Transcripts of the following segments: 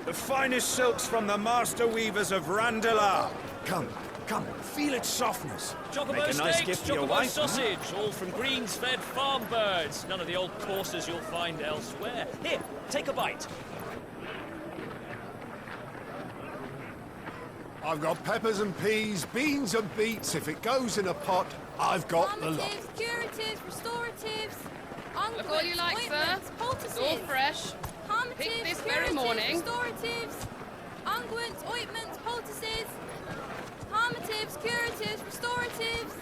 The finest silks from the master weavers of Randalar. Come, feel its softness. Chocobo Make a nice steaks, gift for your chocobo wife. sausage, all from greens-fed farm birds. None of the old courses you'll find elsewhere. Here, take a bite. I've got peppers and peas, beans and beets. If it goes in a pot, I've got the lot. Calmatives, curatives, restoratives, Look all you like, sir. It's all fresh. Pick this very morning. Restoratives, unguents, ointments, poultices, calmatives, curatives, restoratives,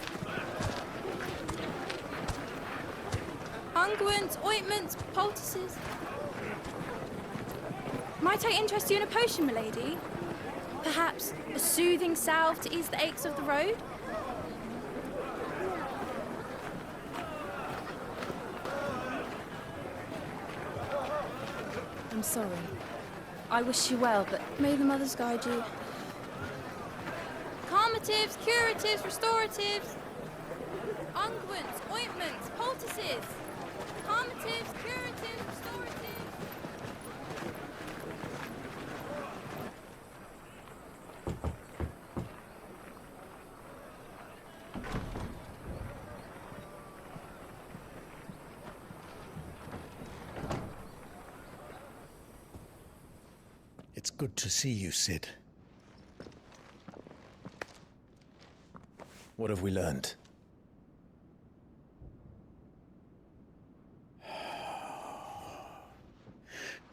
unguents, ointments, poultices. Might I interest you in a potion, milady? Perhaps a soothing salve to ease the aches of the road? I'm sorry. I wish you well, but may the mothers guide you. Calmatives, curatives, restoratives, unguents, ointments, poultices. Calmatives, curatives, restoratives. It's good to see you, Sid. What have we learned?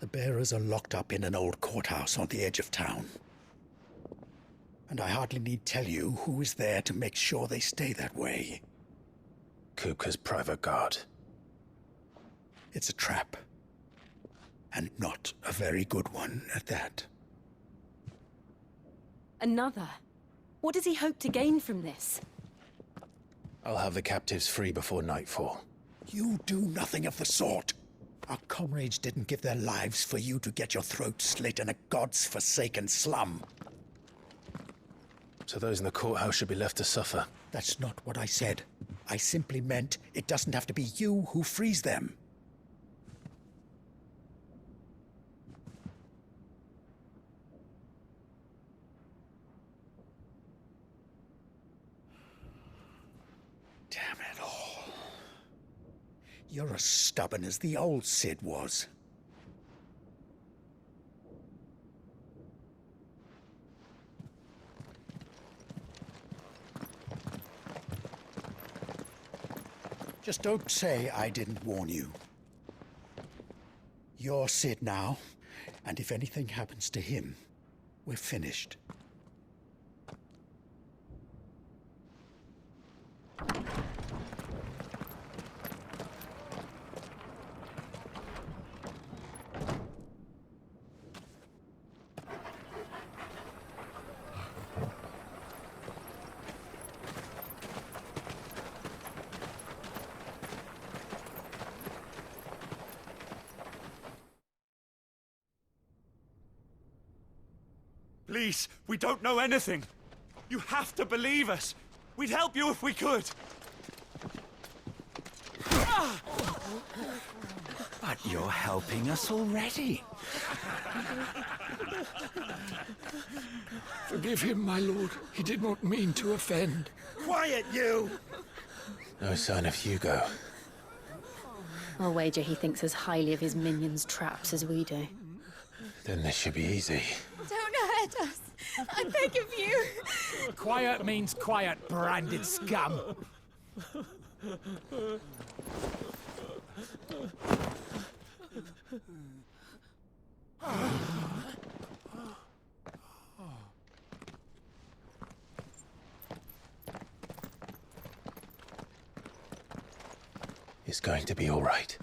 The bearers are locked up in an old courthouse on the edge of town. And I hardly need tell you who is there to make sure they stay that way. Kupka's private guard. It's a trap. And not a very good one at that. Another? What does he hope to gain from this? I'll have the captives free before nightfall. You do nothing of the sort. Our comrades didn't give their lives for you to get your throat slit in a god's-forsaken slum. So those in the courthouse should be left to suffer? That's not what I said. I simply meant it doesn't have to be you who frees them. Damn it all. You're as stubborn as the old Sid was. Just don't say I didn't warn you. You're Sid now, and if anything happens to him, we're finished. Please, we don't know anything. You have to believe us. We'd help you if we could. But you're helping us already. Forgive him, my lord. He did not mean to offend. Quiet, you! No sign of Hugo. I'll wager he thinks as highly of his minions' traps as we do. Then this should be easy. Don't hurt us. I beg of you. Quiet means quiet, branded scum. It's going to be all right.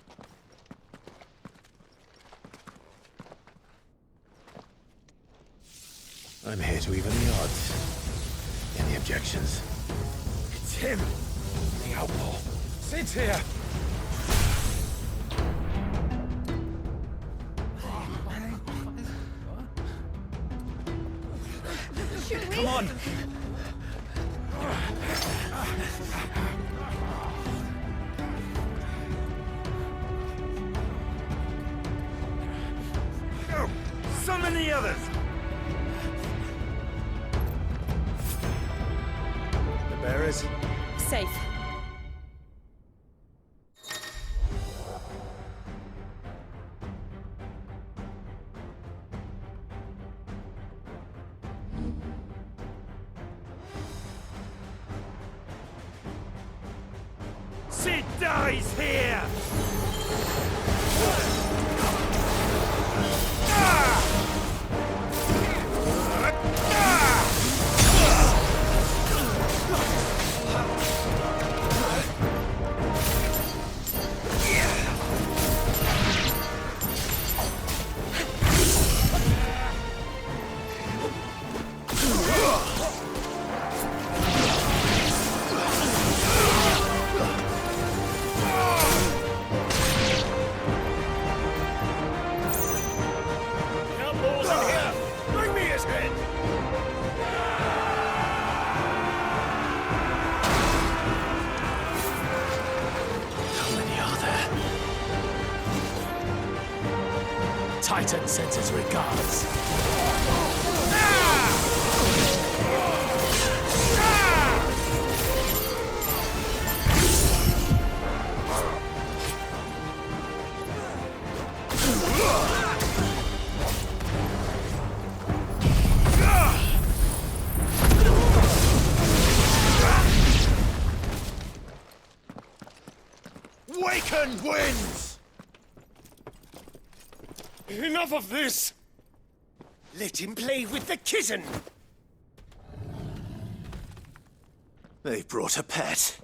I'm here to even the odds. Any objections? It's him! The outlaw. Sid's here! Should we? Come on! Summon Summon the others! The bearers? Safe. Sid dies here! Titan sends his regards. Waken wins! Enough of this! Let him play with the kitten! They brought a pet.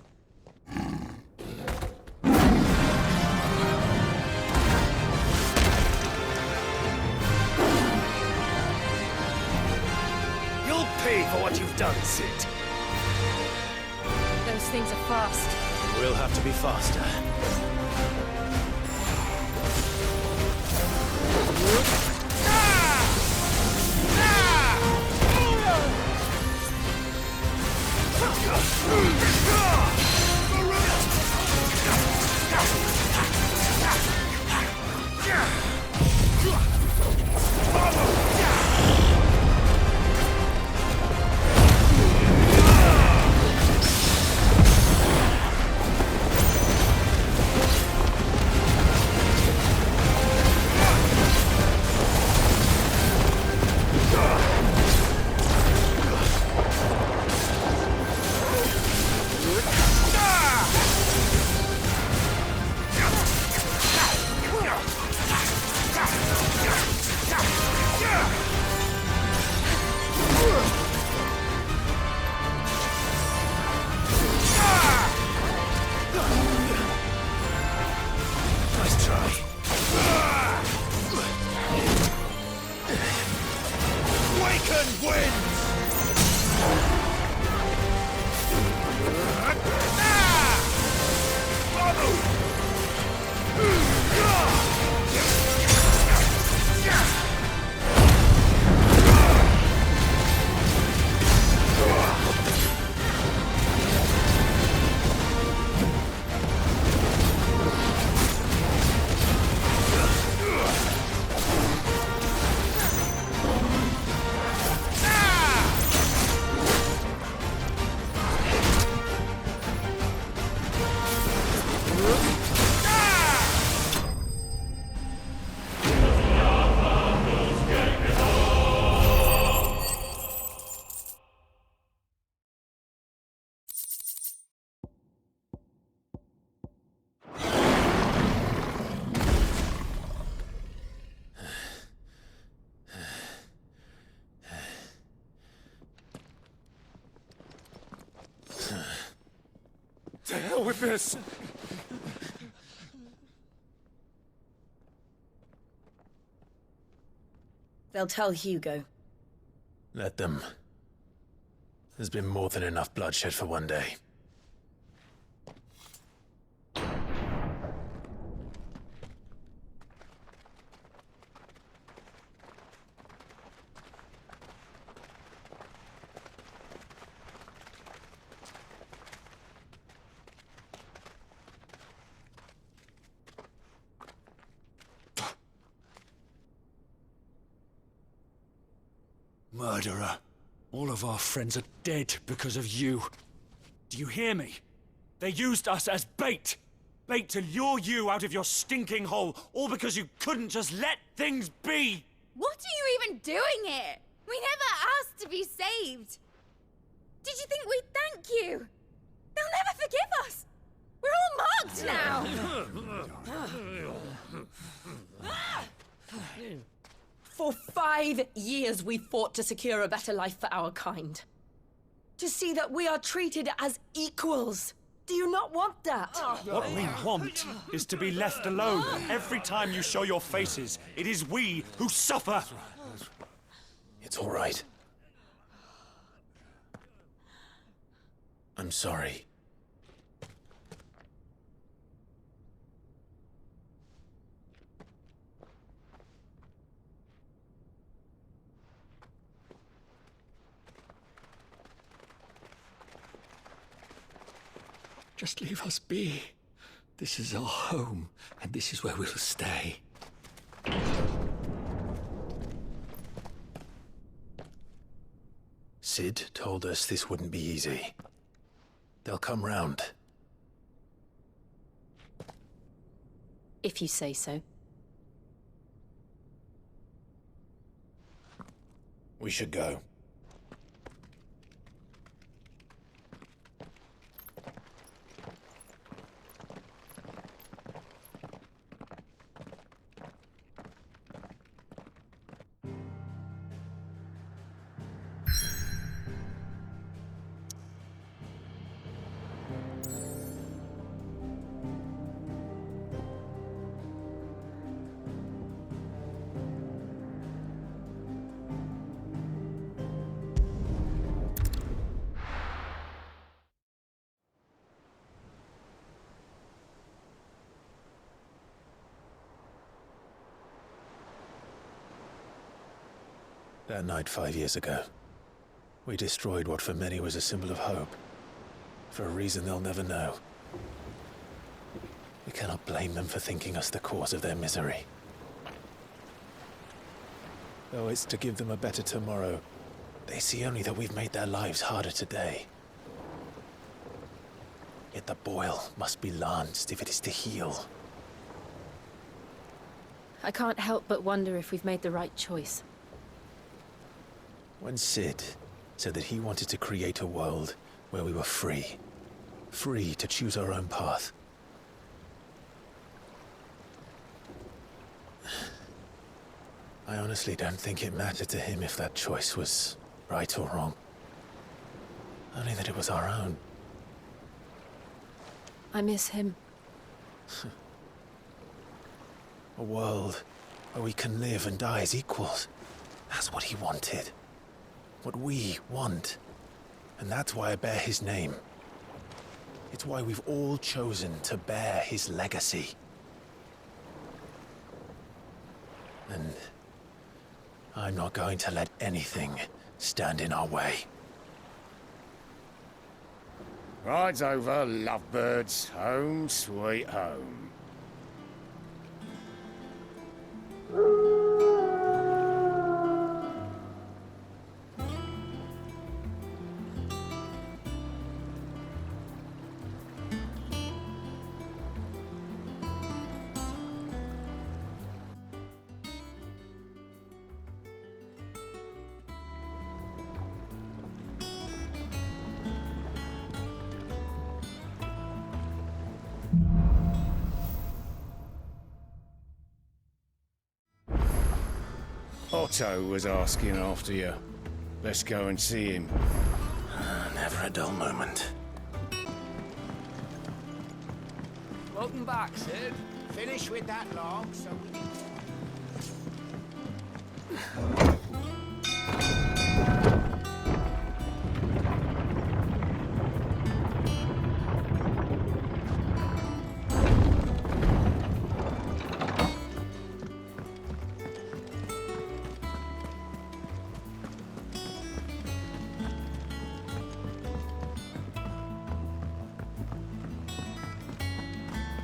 You'll pay for what you've done, Sid. Those things are fast. We'll have to be faster. To hell with this! They'll tell Hugo. Let them. There's been more than enough bloodshed for one day. Murderer. All of our friends are dead because of you. Do you hear me? They used us as bait. Bait to lure you out of your stinking hole, all because you couldn't just let things be. What are you even doing here? We never asked to be saved. Did you think we'd thank you? They'll never forgive us. We're all marked now. For 5 years we fought to secure a better life for our kind. To see that we are treated as equals. Do you not want that? What we want is to be left alone. Every time you show your faces, it is we who suffer. It's all right. I'm sorry. Just leave us be. This is our home, and this is where we'll stay. Sid told us this wouldn't be easy. They'll come round. If you say so. We should go. That night 5 years ago, we destroyed what for many was a symbol of hope. For a reason they'll never know. We cannot blame them for thinking us the cause of their misery. Though it's to give them a better tomorrow, they see only that we've made their lives harder today. Yet the boil must be lanced if it is to heal. I can't help but wonder if we've made the right choice. When Sid said that he wanted to create a world where we were free. Free to choose our own path. I honestly don't think it mattered to him if that choice was right or wrong. Only that it was our own. I miss him. A world where we can live and die as equals. That's what he wanted. What we want. And that's why I bear his name. It's why we've all chosen to bear his legacy. And I'm not going to let anything stand in our way. Ride's over, lovebirds. Home sweet home. Otto was asking after you. Let's go and see him. Never a dull moment. Welcome back, Sid. Finish with that log, so we...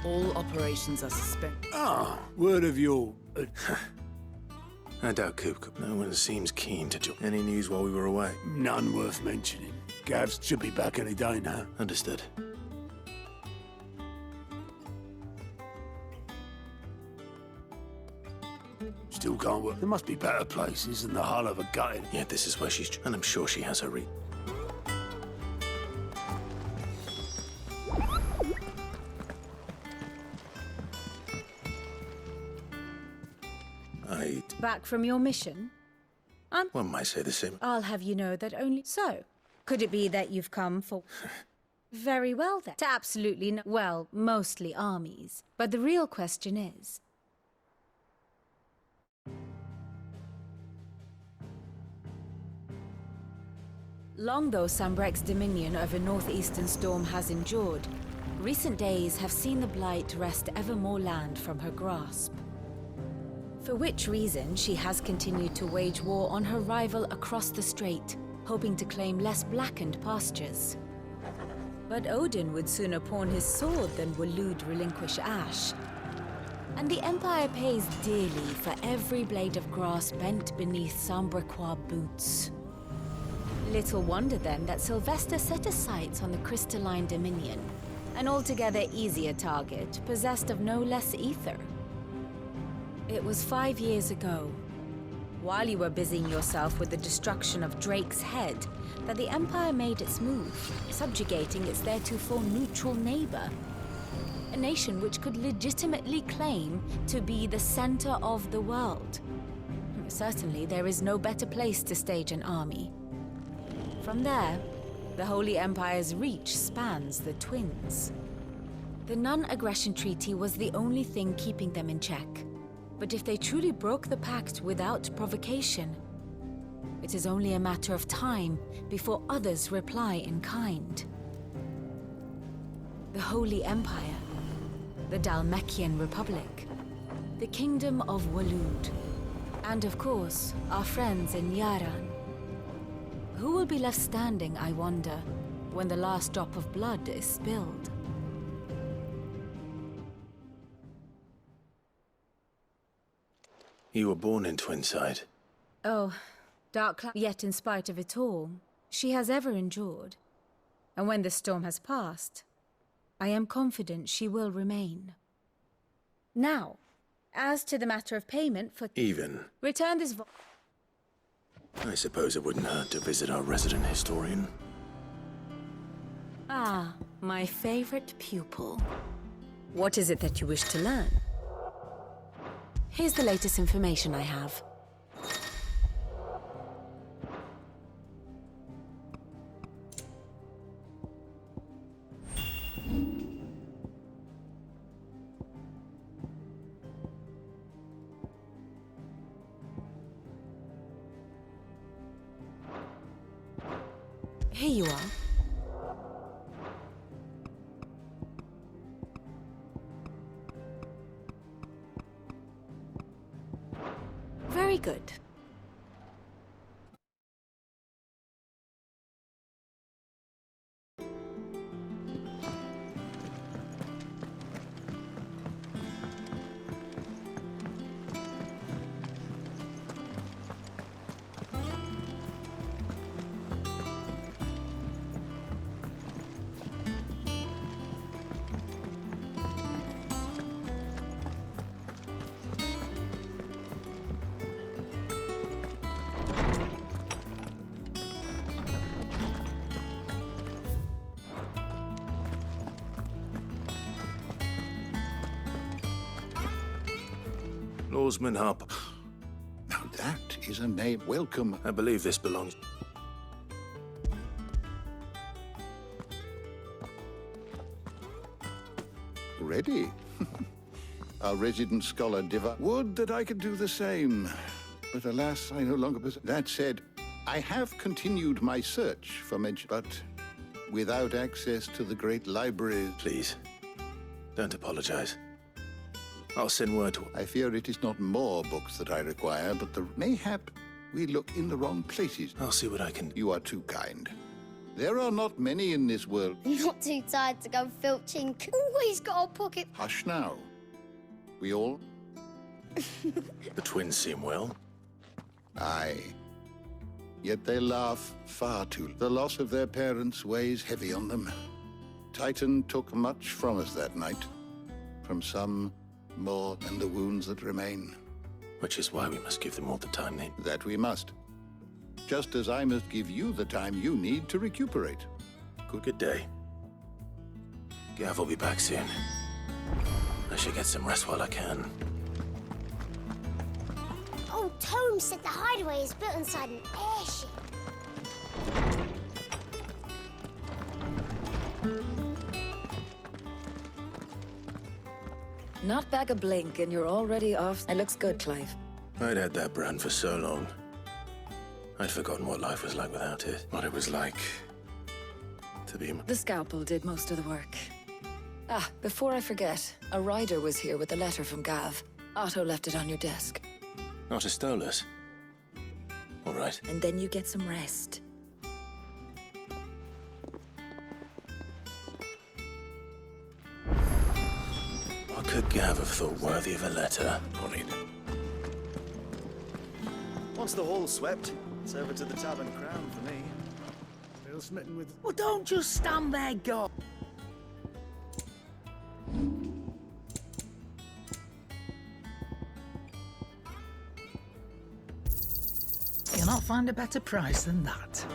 All operations are suspended. Ah, word of your... I doubt Coop. No one seems keen to join. Any news while we were away? None worth mentioning. Gavs should be back any day now. Understood. Still can't work. There must be better places than the hull of a gutted. Yeah, this is where she's... And I'm sure she has her Back from your mission? One might say the same. I'll have you know that only... So, could it be that you've come for... Very well then. To absolutely no... Well, mostly armies. But the real question is... Long though Sambrek's dominion over northeastern Storm has endured, recent days have seen the Blight wrest ever more land from her grasp. For which reason she has continued to wage war on her rival across the strait, hoping to claim less blackened pastures. But Odin would sooner pawn his sword than Waloed relinquish Ash. And the Empire pays dearly for every blade of grass bent beneath Sambrequois boots. Little wonder then that Sylvester set his sights on the crystalline dominion, an altogether easier target, possessed of no less ether. It was 5 years ago, while you were busying yourself with the destruction of Drake's head, that the Empire made its move, subjugating its theretofore neutral neighbor. A nation which could legitimately claim to be the center of the world. Certainly, there is no better place to stage an army. From there, the Holy Empire's reach spans the Twins. The non-aggression treaty was the only thing keeping them in check. But if they truly broke the pact without provocation, it is only a matter of time before others reply in kind. The Holy Empire, the Dhalmekian Republic, the Kingdom of Waloed, and of course, our friends in Yaran. Who will be left standing, I wonder, when the last drop of blood is spilled? You were born in Twinside. Oh, Dark yet in spite of it all, she has ever endured. And when the storm has passed, I am confident she will remain. Now, as to the matter of payment for... Even. Return this I suppose it wouldn't hurt to visit our resident historian. Ah, my favorite pupil. What is it that you wish to learn? Here's the latest information I have. Here you are. Very good. Lawsman Harper. Now that is a name. Welcome. I believe this belongs... Ready? Our resident scholar Diva. Would that I could do the same. But alas, I no longer possess... That said, I have continued my search for mention, but without access to the great libraries. Please, don't apologize. I'll send word to... I fear it is not more books that I require, but mayhap we look in the wrong places. I'll see what I can... You are too kind. There are not many in this world. Not too tired to go filching. Always got a pocket. Hush now. We all... The twins seem well. Aye. Yet they laugh far too. The loss of their parents weighs heavy on them. Titan took much from us that night. From some, more than the wounds that remain. Which is why we must give them all the time they... That we must. Just as I must give you the time you need to recuperate. Good day. Gav will be back soon. I should get some rest while I can. Old Tome said the hideaway is built inside an airship. Not back a blink and you're already off. It looks good, Clive. I'd had that brand for so long. I'd forgotten what life was like without it. What it was like to be... The scalpel did most of the work. Ah, before I forget, a rider was here with a letter from Gav. Otto left it on your desk. Not a stole us. All right. And then you get some rest. What could Gav have thought worthy of a letter? Worried. Once the hall's swept, it's over to the Tavern Crown for me. Real smitten with... Well, don't just stand there, God. You'll not find a better price than that.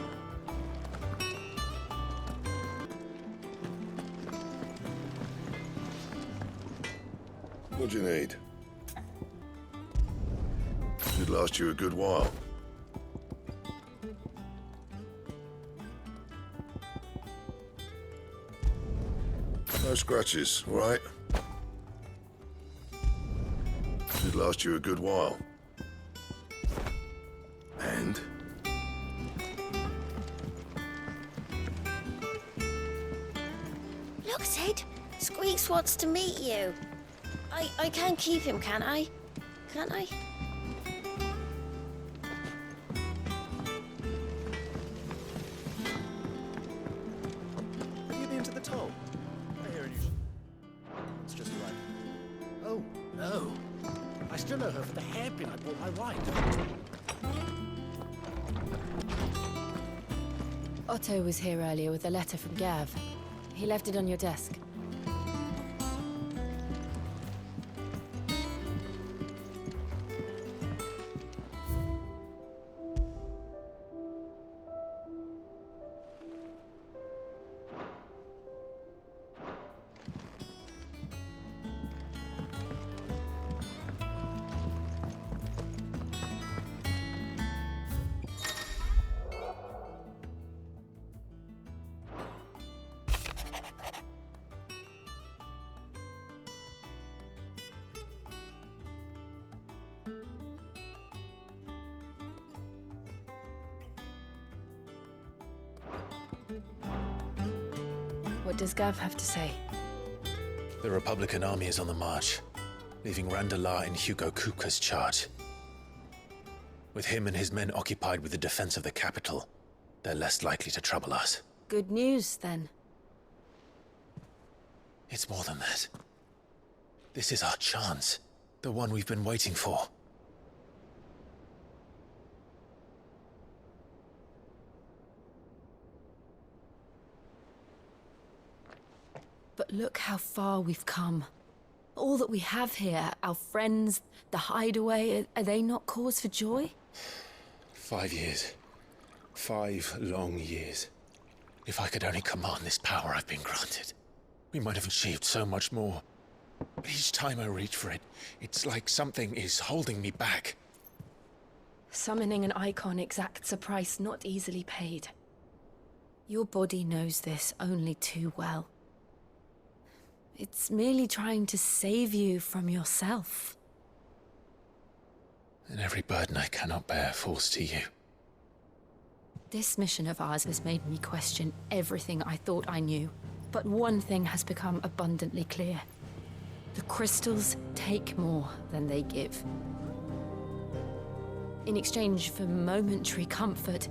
What do you need? Should last you a good while. No scratches, all right? Should last you a good while. And? Look, Sid. Squeaks wants to meet you. I can keep him, can't I? Can't I? Have you been to the toll? I hear it's just right. Oh, no. I still owe her for the hairpin I bought my wife. Otto was here earlier with a letter from Gav. He left it on your desk. What does Gav have to say? The Republican army is on the march, leaving Randalar in Hugo Kuka's charge. With him and his men occupied with the defense of the capital, they're less likely to trouble us. Good news, then. It's more than that. This is our chance. The one we've been waiting for. But look how far we've come. All that we have here, our friends, the hideaway, are they not cause for joy? 5 years. 5 long years. If I could only command this power I've been granted, we might have achieved so much more. But each time I reach for it, it's like something is holding me back. Summoning an icon exacts a price not easily paid. Your body knows this only too well. It's merely trying to save you from yourself. And every burden I cannot bear falls to you. This mission of ours has made me question everything I thought I knew. But one thing has become abundantly clear. The crystals take more than they give. In exchange for momentary comfort,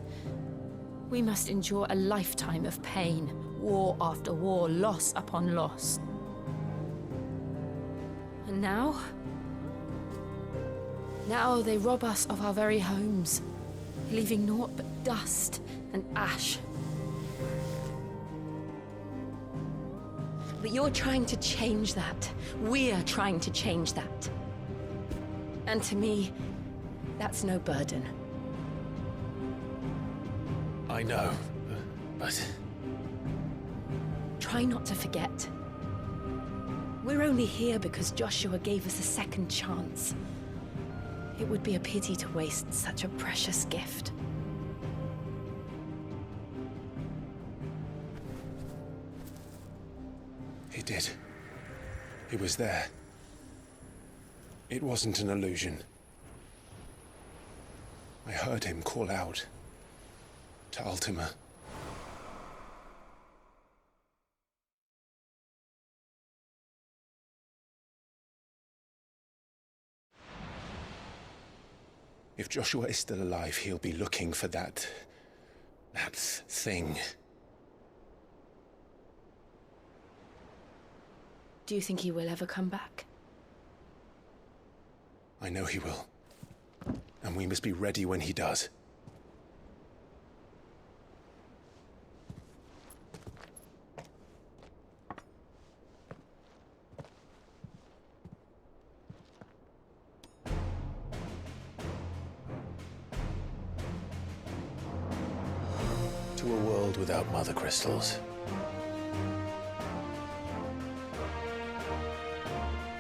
we must endure a lifetime of pain, war after war, loss upon loss. And now, Now they rob us of our very homes, leaving naught but dust and ash. But you're trying to change that. We're trying to change that. And to me, that's no burden. I know, but... Try not to forget. We're only here because Joshua gave us a second chance. It would be a pity to waste such a precious gift. He did. He was there. It wasn't an illusion. I heard him call out to Ultima. If Joshua is still alive, he'll be looking for that thing. Do you think he will ever come back? I know he will. And we must be ready when he does. To a world without mother crystals.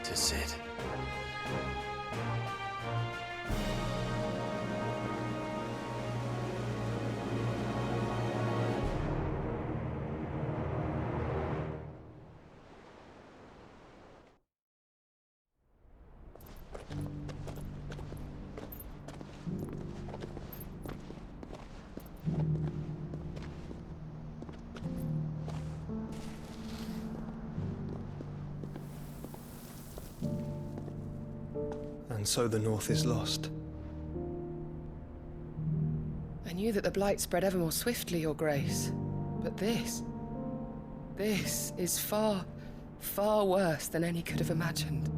To Sid. And so the North is lost. I knew that the Blight spread ever more swiftly, Your Grace. But this is far, far worse than any could have imagined.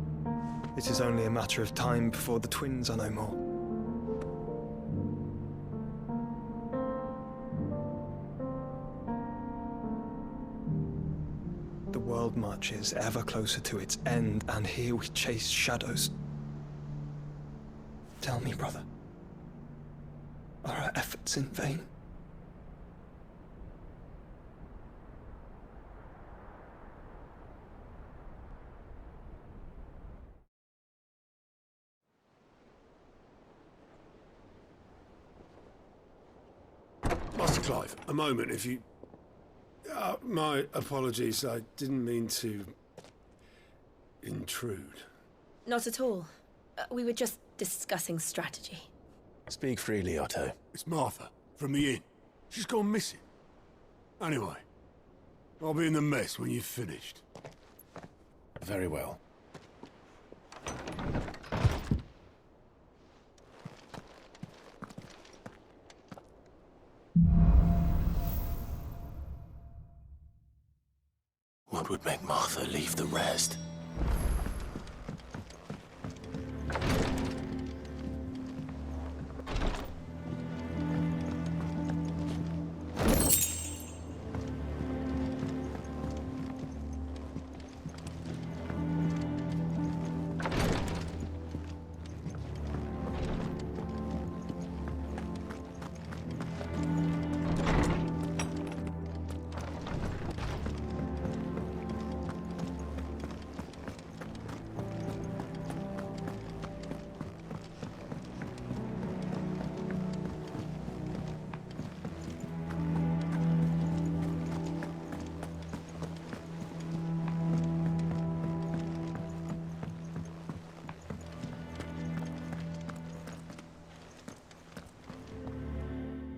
It is only a matter of time before the twins are no more. The world marches ever closer to its end, and here we chase shadows. Tell me, brother, are our efforts in vain? Master Clive, a moment, if you... my apologies, I didn't mean to... intrude. Not at all. We were just discussing strategy. Speak freely, Otto. It's Martha, from the inn. She's gone missing. Anyway, I'll be in the mess when you've finished. Very well. What would make Martha leave the rest?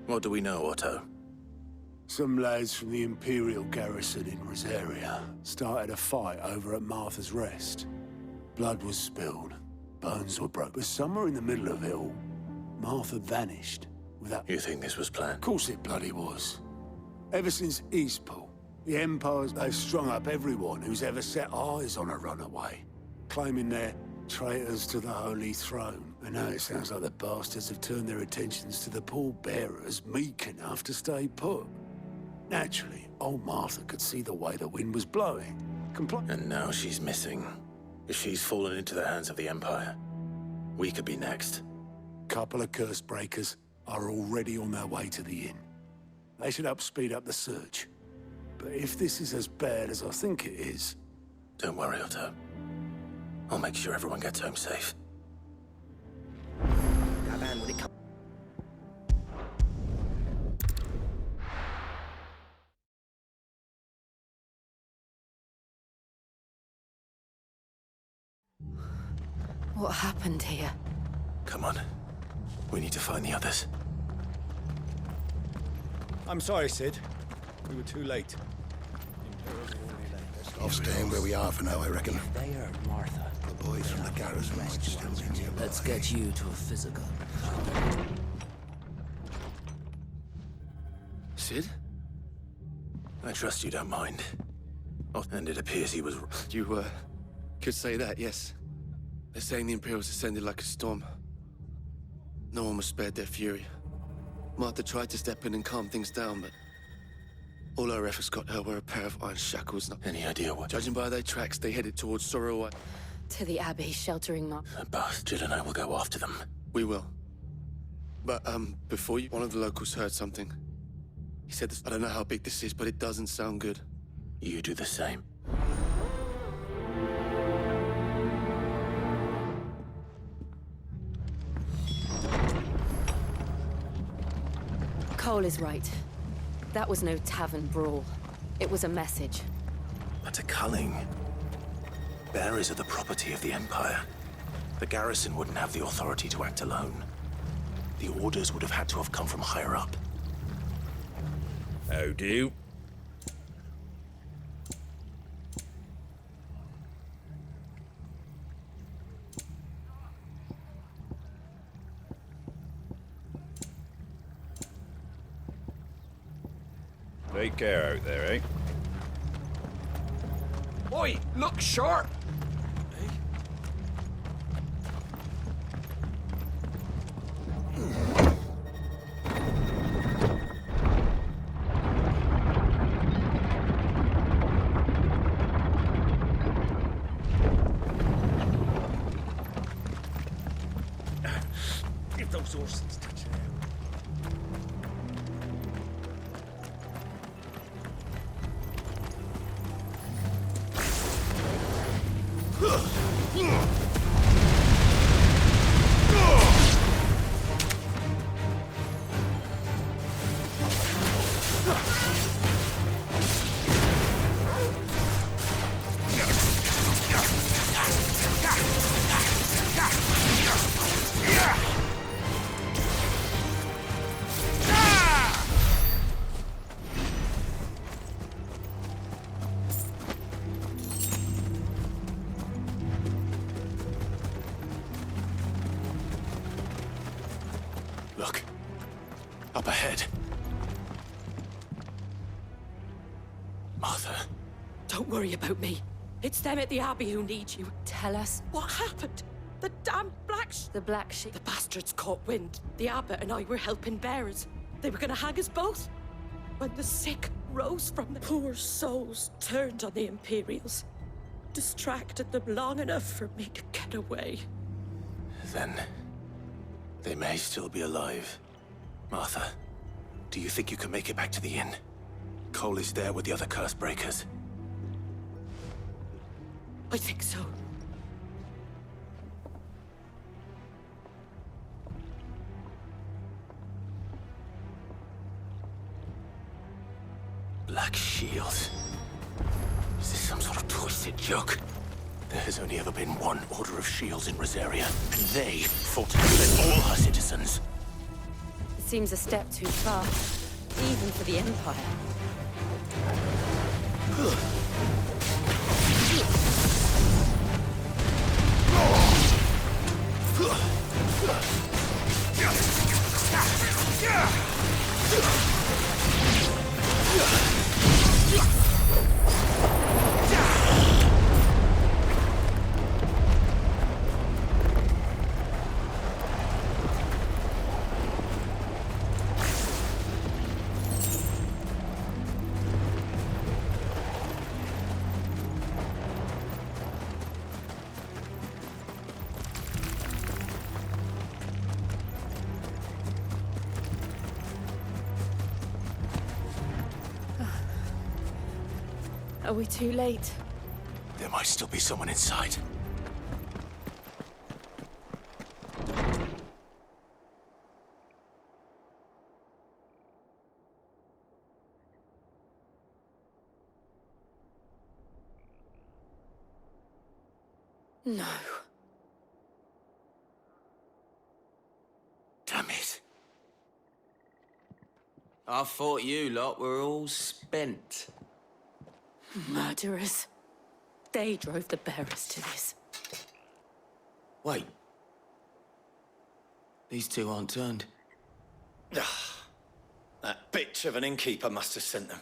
What do we know, Otto? Some lads from the Imperial garrison in Rosaria started a fight over at Martha's Rest. Blood was spilled, bones were broke, but somewhere in the middle of it all, Martha vanished without... You think this was planned? Of course it bloody was. Ever since Eastpool, the Empires, they've strung up everyone who's ever set eyes on a runaway, claiming they're Traitors to the Holy Throne. And now it sounds like the bastards have turned their attentions to the pallbearers meek enough to stay put. Naturally, old Martha could see the way the wind was blowing. And now she's missing. If she's fallen into the hands of the Empire, we could be next. Couple of curse breakers are already on their way to the inn. They should help speed up the search. But if this is as bad as I think it is... Don't worry, Otto. I'll make sure everyone gets home safe. What happened here? Come on. We need to find the others. I'm sorry, Sid. We were too late. Off staying where we are for now, I reckon. They are Martha. The boys from the garrison might still be nearby. Let's get you to a physical. Sid? I trust you don't mind. Oh, and it appears he was... You, could say that, yes. They're saying the Imperials descended like a storm. No one was spared their fury. Martha tried to step in and calm things down, but... all our efforts got her were a pair of iron shackles. Any idea what? Judging by their tracks, they headed towards Sorrow. To the Abbey, sheltering Mark. The bastard and I will go after them. We will. But, before you, one of the locals heard something. He said this, I don't know how big this is, but it doesn't sound good. You do the same. Cole is right. That was no tavern brawl. It was a message. But a culling. Bearers are the property of the Empire. The garrison wouldn't have the authority to act alone. The orders would have had to have come from higher up. How do? Take care out there, eh? Oi, look sharp! If those horses touch it. Look. Up ahead. Martha. Don't worry about me. It's them at the Abbey who need you. Tell us. What happened? The damn The Black Sheep. The bastards caught wind. The Abbot and I were helping bearers. They were gonna hang us both. When the sick rose from the poor souls turned on the Imperials. Distracted them long enough for me to get away. Then... they may still be alive. Martha, do you think you can make it back to the inn? Cole is there with the other curse breakers. I think so. Black shields. Is this some sort of twisted joke? There has only ever been one Order of Shields in Rosaria, and they fought to defend all her citizens. It seems a step too far, even for the Empire. Are we too late? There might still be someone inside. No. Damn it. I thought you lot were all spent. Murderers. They drove the bearers to this. Wait. These two aren't turned. That bitch of an innkeeper must have sent them.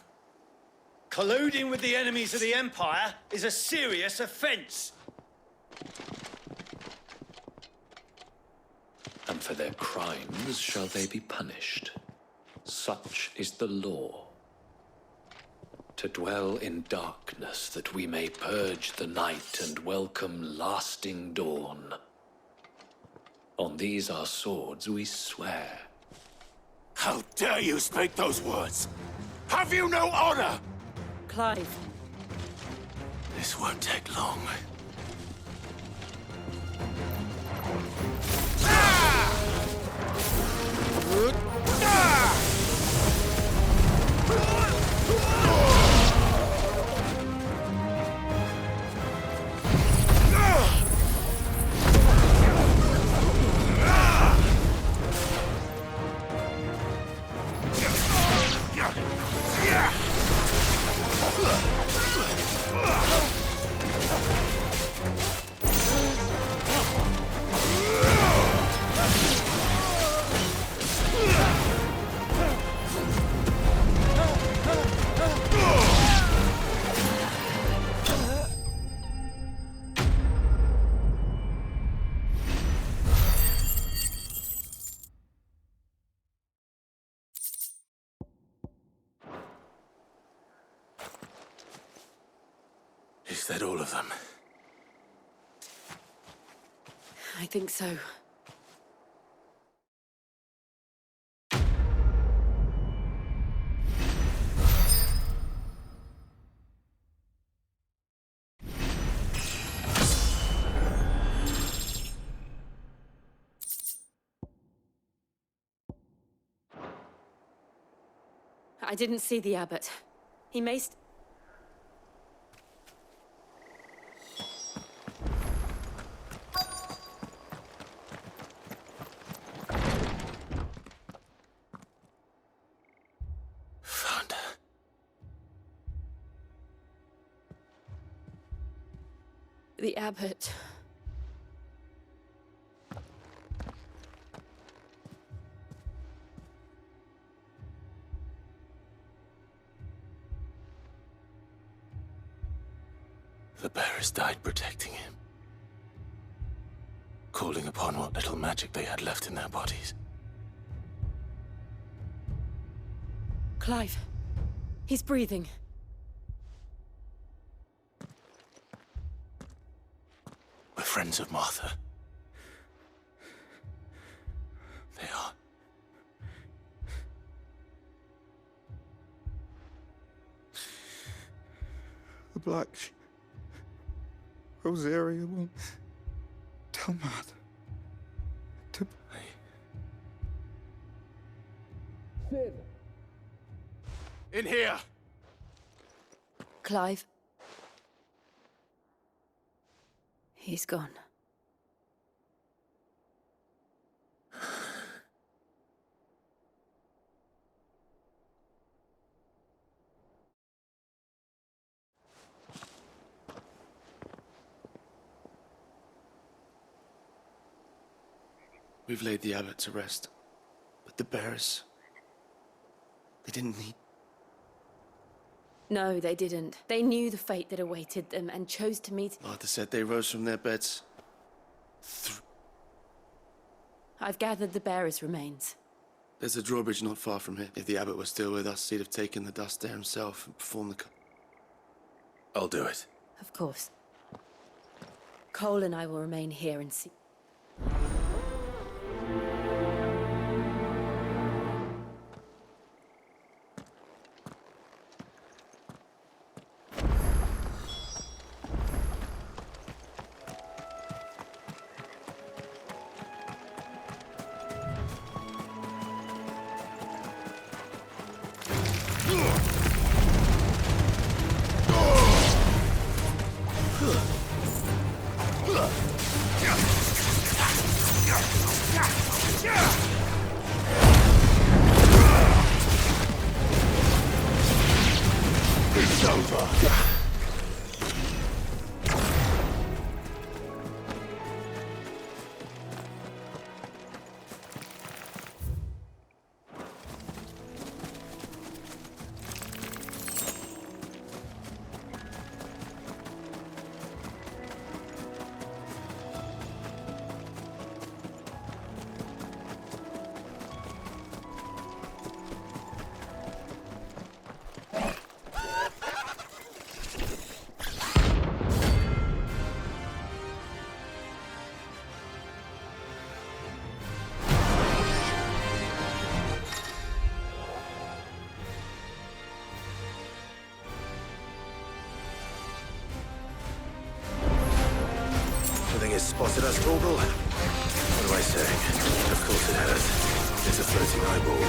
Colluding with the enemies of the Empire is a serious offence. And for their crimes shall they be punished. Such is the law. To dwell in darkness that we may purge the night and welcome lasting dawn. On these our swords we swear. How dare you speak those words? Have you no honor? Clive. This won't take long. Is that all of them? I think so. I didn't see the abbot. He may Found her. The abbot. The bearers died protecting him. Calling upon what little magic they had left in their bodies. Clive. He's breathing. We're friends of Martha. They are. The Black Rosaria will tell Martha to... In here! Clive. He's gone. We've laid the abbot to rest. But the bearers... they didn't need... No, they didn't. They knew the fate that awaited them and chose to meet... Martha said they rose from their beds. I've gathered the bearers' remains. There's a drawbridge not far from here. If the abbot was still with us, he'd have taken the dust there himself and performed the... I'll do it. Of course. Cole and I will remain here and see... It's over. It's spotted us, Torgal. What am I saying? Of course it has. It's a floating eyeball.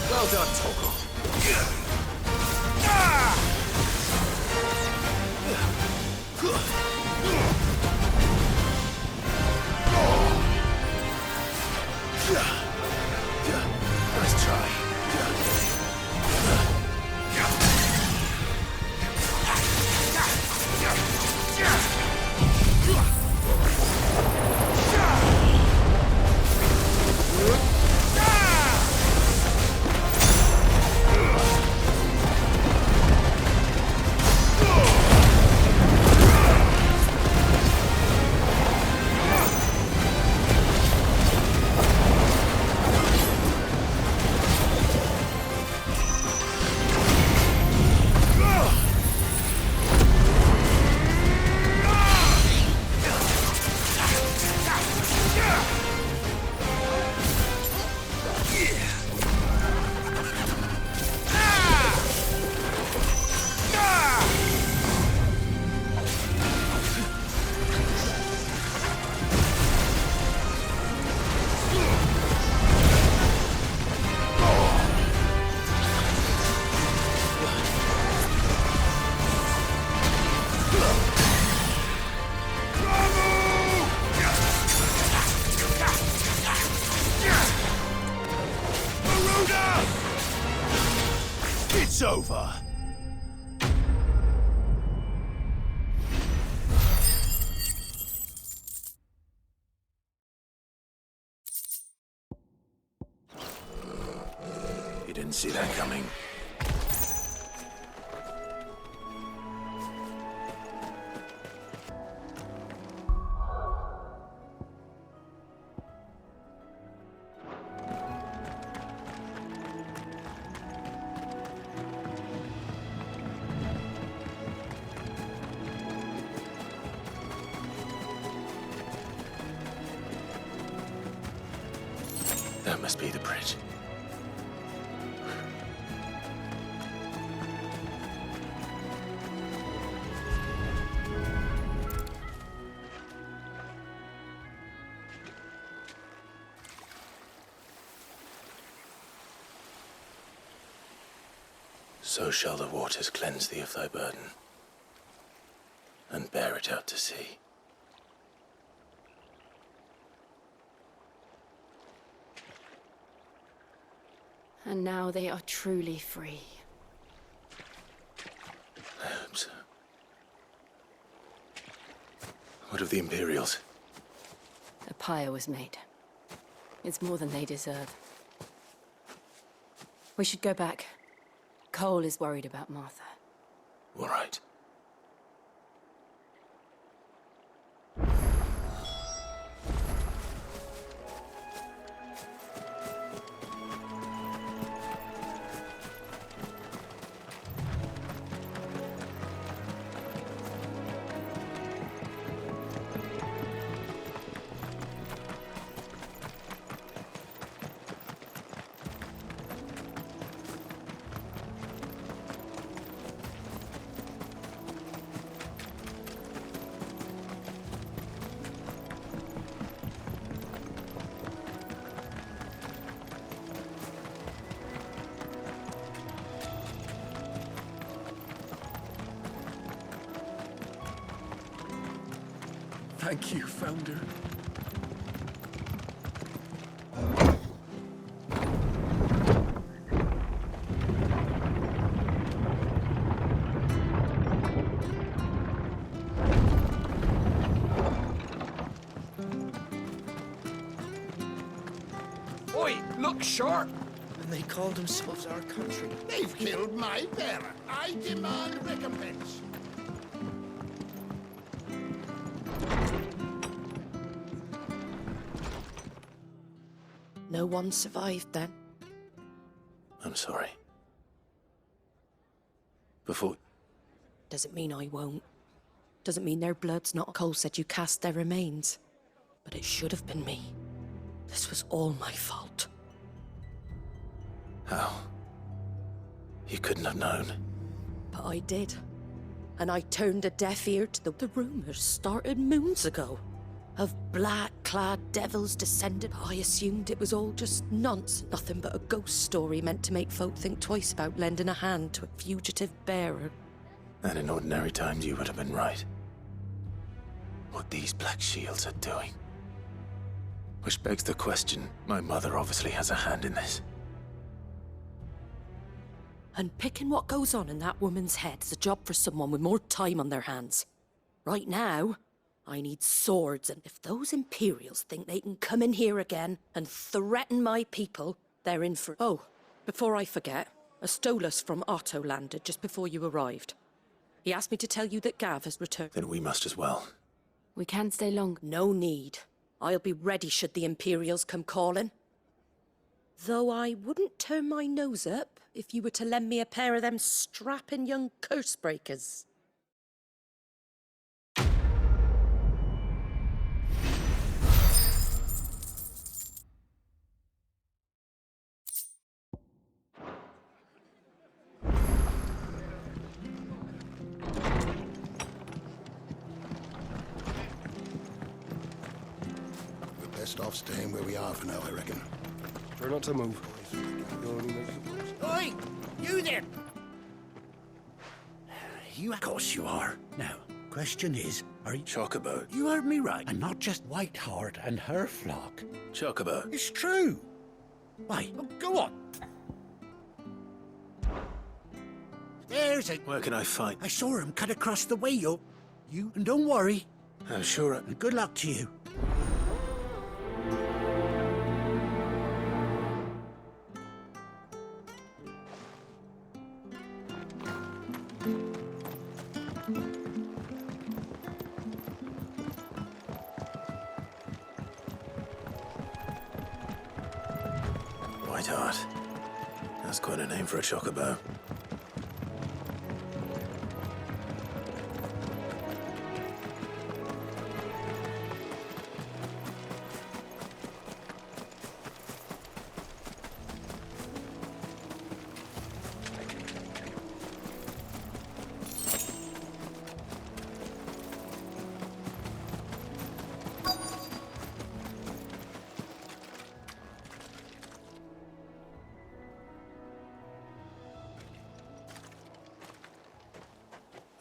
Well done, Torgal. Nice try. It's over. You didn't see that coming. That must be the bridge. So shall the waters cleanse thee of thy burden, and bear it out to sea. And now they are truly free. I hope so. What of the Imperials? A pyre was made. It's more than they deserve. We should go back. Cole is worried about Martha. All right. Thank you, Founder. Oi, look sharp! And they call themselves our country. They've killed my bearer. I demand recompense. No one survived then. I'm sorry. Before... Doesn't mean I won't. Doesn't mean their blood's not. Cole said you cast their remains. But it should have been me. This was all my fault. How? You couldn't have known. But I did. And I turned a deaf ear to the rumors started moons ago. Of black-clad devils descended. I assumed it was all just nonsense. Nothing but a ghost story meant to make folk think twice about lending a hand to a fugitive bearer. And in ordinary times you would have been right. What these Black Shields are doing. Which begs the question, my mother obviously has a hand in this. And picking what goes on in that woman's head is a job for someone with more time on their hands. Right now, I need swords, and if those Imperials think they can come in here again and threaten my people, they're in for... Oh, before I forget, a Stolas from Otto landed just before you arrived. He asked me to tell you that Gav has returned. Then we must as well. We can stay long. No need. I'll be ready should the Imperials come calling. Though I wouldn't turn my nose up if you were to lend me a pair of them strapping young curse-breakers. We're best off staying where we are for now, I reckon. Try not to move. Oi! You there! You, of course you are. Now, question is, are you... Chocobo. You heard me right, and not just Whiteheart and her flock. Chocobo. It's true. Why, go on. There's a... Where can I find... I saw him cut across the way, you... And don't worry. I'm sure And good luck to you. Whiteheart. That's quite a name for a chocobo.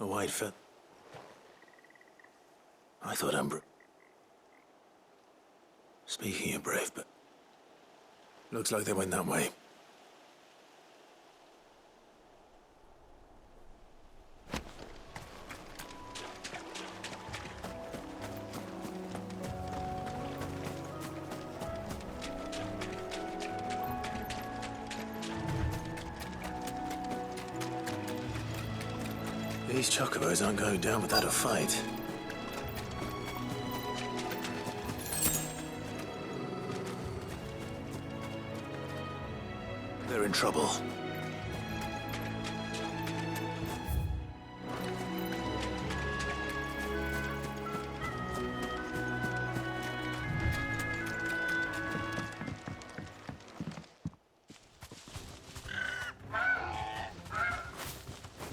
A white feather. I thought Umbra. Speaking of brave, but looks like they went that way. These chocobos aren't going down without a fight. They're in trouble.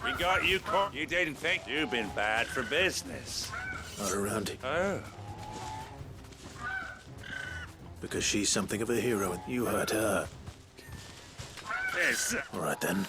We got you caught. You didn't think you've been bad for business. Not around here. Oh. Because she's something of a hero and you hurt her. Yes. All right then.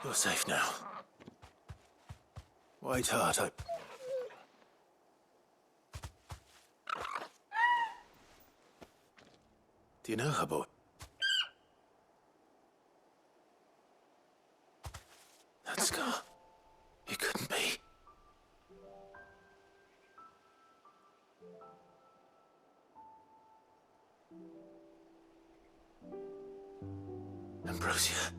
You're safe now. White Heart, Do you know her, boy? That scar. It couldn't be. Ambrosia.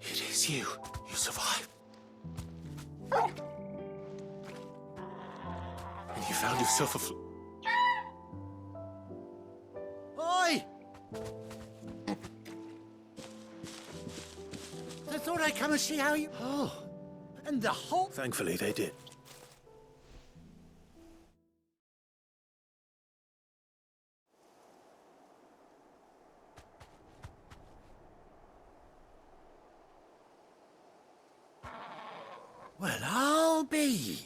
It is you. You survived. And you found yourself a Oi! I thought I come and see how you... Oh, and the whole... Thankfully, they did. Well, I'll be.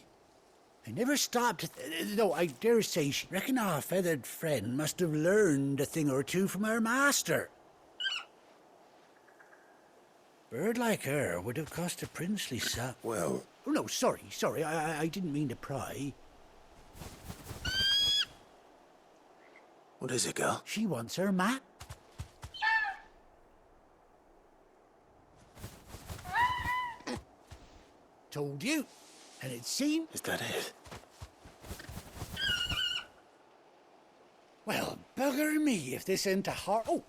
I never stopped to... though I dare say, reckon our feathered friend must have learned a thing or two from her master. Bird like her would have cost a princely sum. Well... Oh, no, sorry, I didn't mean to pry. What is it, girl? She wants her map. Told you. And it seemed... Is that it? Well, bugger me if this ain't a heart... Oh!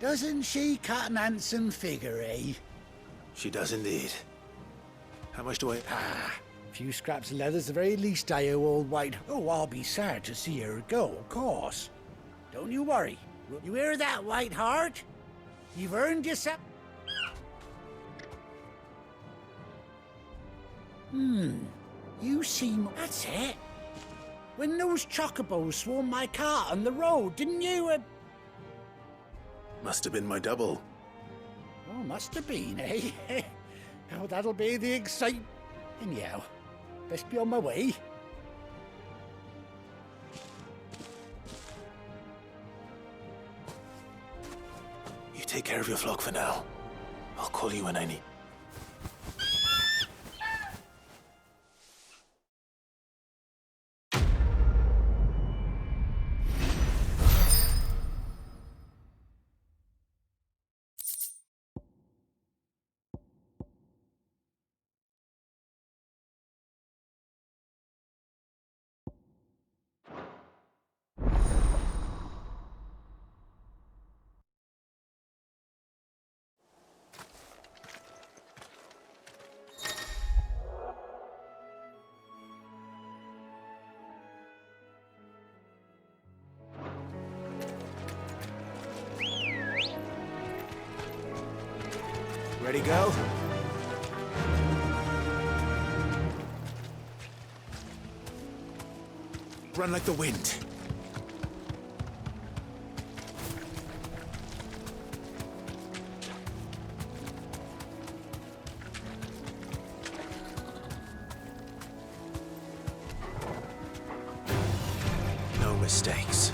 Doesn't she cut an handsome figure, eh? She does indeed. How much do I... Ah, a few scraps of leather's the very least I owe old White... Oh, I'll be sad to see her go, of course. Don't you worry. You hear that, White Heart? You've earned yourself... You seem... That's it. When those chocobos swarmed my cart on the road, didn't you... Must have been my double. Oh, must have been, eh? Oh, that'll be the excitement. Anyhow, best be on my way. You take care of your flock for now. I'll call you when I need... Ready, go? Run like the wind. No mistakes.